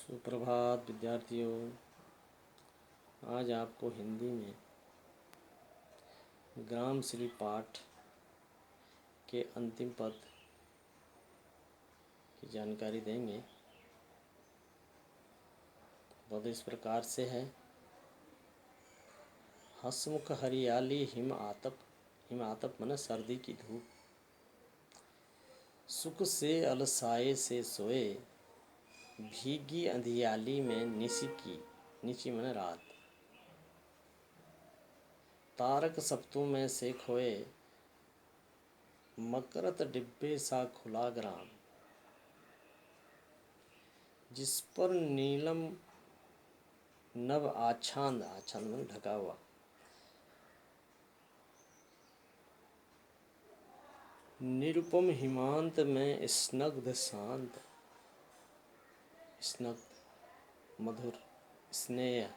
सुप्रभात विद्यार्थियों। आज आपको हिंदी में ग्राम श्री पाठ के अंतिम पद की जानकारी देंगे। पद इस प्रकार से है। हसमुख हरियाली हिम आतप माने सर्दी की धूप। सुख से अलसाए से सोए, भीगी अंधियाली में निशी माने रात। तारक सप्तों में से खोए, मकरत डिब्बे सा खुला ग्राम। जिस पर नीलम नभ आच्छाद में ढका हुआ, निरुपम हिमांत में स्नग्ध शांत। स्नग्ध मधुर स्नेह,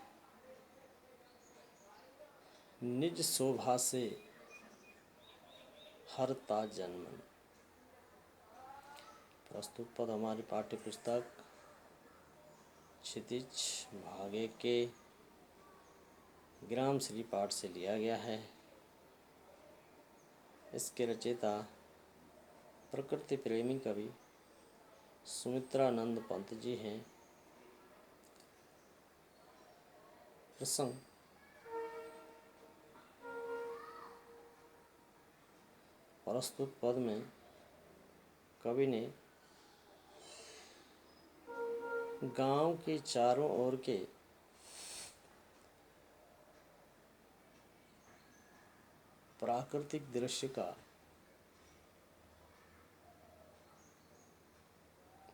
निज शोभा से हरता जन्मन। प्रस्तुत पद हमारी पाठ्य पुस्तक क्षितिज भागे के ग्राम श्री पाठ से लिया गया है। इसके रचयिता प्रकृति प्रेमी कवि सुमित्रानंद पंत जी हैं। प्रसंग प्रस्तुत पद में कवि ने गांव के चारों ओर के प्राकृतिक दृश्य का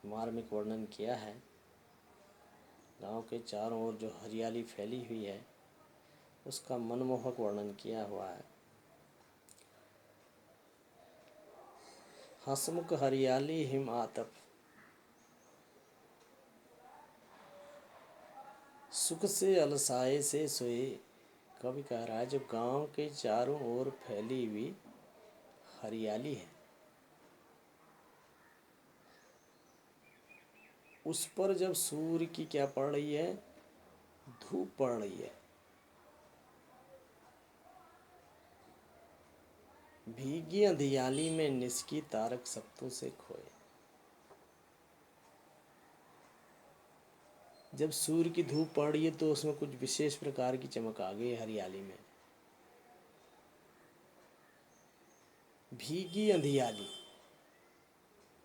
मार्मिक वर्णन किया है। गांव के चारों ओर जो हरियाली फैली हुई है उसका मनमोहक वर्णन किया हुआ है। हसमुख हरियाली हिम आतप, सुख से अलसाए से सोए। कवि कह रहा है जो गांव के चारों ओर फैली हुई हरियाली है, उस पर जब सूर्य की क्या पड़ रही है, धूप पड़ रही है, भीगी अंधियाली में निस्की तारक सप्तों से खोए। जब सूर्य की धूप पड़ रही है तो उसमें कुछ विशेष प्रकार की चमक आ गई हरियाली में। भीगी अंधियाली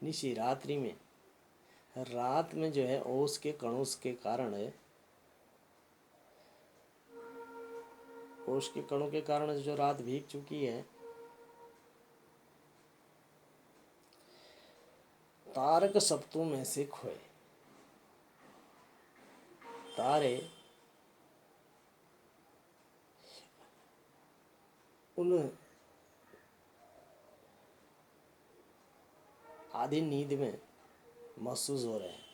निशी रात्रि में, रात में जो है ओस के कणों के कारण ओस के कणों के कारण जो रात भीग चुकी है, तारक सप्तों में से खोए। तारे उन आधी नींद में महसूस हो रहे हैं।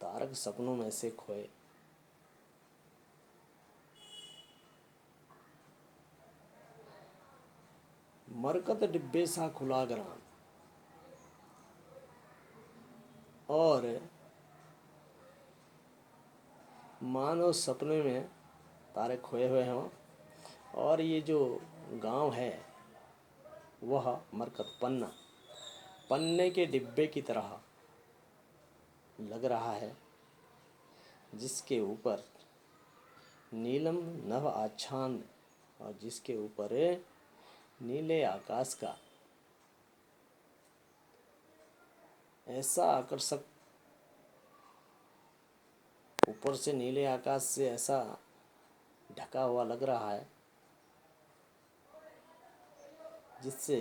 तारक सपनों में से खोए। मरकत डिब्बे सा खुला ग्राम, और मानो सपने में तारे खोए हुए हों और ये जो गांव है वह मरकत पन्ने के डिब्बे की तरह लग रहा है, जिसके ऊपर नीलम नभ आच्छाद और जिसके ऊपर नीले आकाश का ऐसा आकर्षक, ऊपर से नीले आकाश से ऐसा ढका हुआ लग रहा है जिससे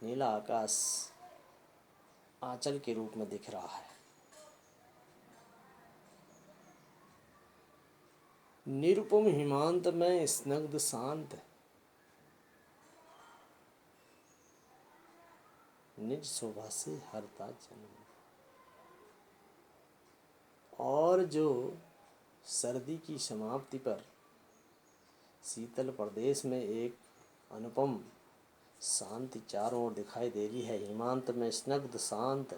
नीला आकाश आंचल के रूप में दिख रहा है। निरुपम हिमांत में स्नग्ध शांत, निज शोभा से हरता जन्म। और जो सर्दी की समाप्ति पर शीतल प्रदेश में एक अनुपम शांति चारों ओर दिखाई दे रही है। हिमांत में स्नग्ध शांत,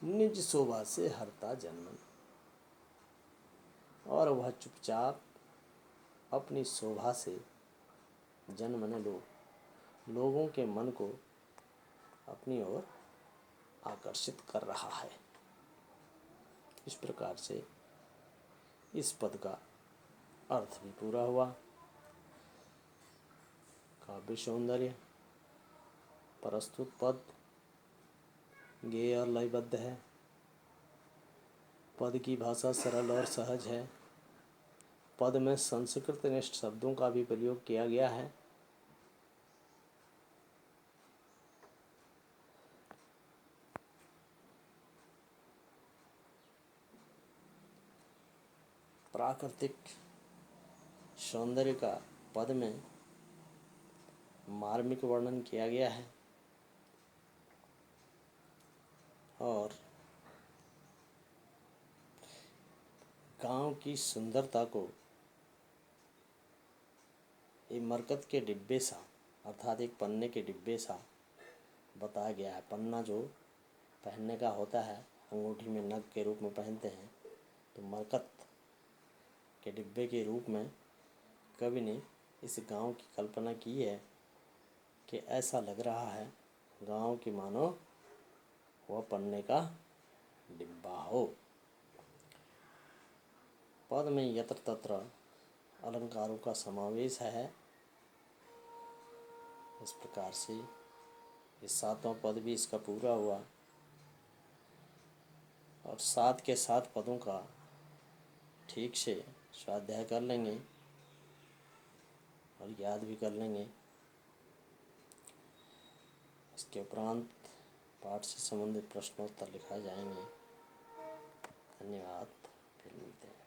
निज शोभा से हरता जन्मन। और वह चुपचाप अपनी शोभा से जन्मन लोगों के मन को अपनी ओर आकर्षित कर रहा है। इस प्रकार से इस पद का अर्थ भी पूरा हुआ। काव्य सौंदर्य प्रस्तुत पद गेय और लयबद्ध है। पद की भाषा सरल और सहज है। पद में संस्कृत निष्ठ शब्दों का भी प्रयोग किया गया है। प्राकृतिक सौंदर्य का पद में मार्मिक वर्णन किया गया है और गांव की सुंदरता को एक मरकत के डिब्बे सा अर्थात एक पन्ने के डिब्बे सा बताया गया है। पन्ना जो पहनने का होता है, अंगूठी में नग के रूप में पहनते हैं, तो मरकत के डिब्बे के रूप में कवि ने इस गांव की कल्पना की है कि ऐसा लग रहा है गांव की मानो वह पन्ने का डिब्बा हो। पद में यत्र तत्र अलंकारों का समावेश है। इस प्रकार से ये सातवां पद भी इसका पूरा हुआ और सात के सात पदों का ठीक से स्वाध्याय कर लेंगे और याद भी कर लेंगे। इसके उपरांत पाठ से संबंधित प्रश्नोत्तर लिखाए जाएंगे। धन्यवाद। फिर मिलते हैं।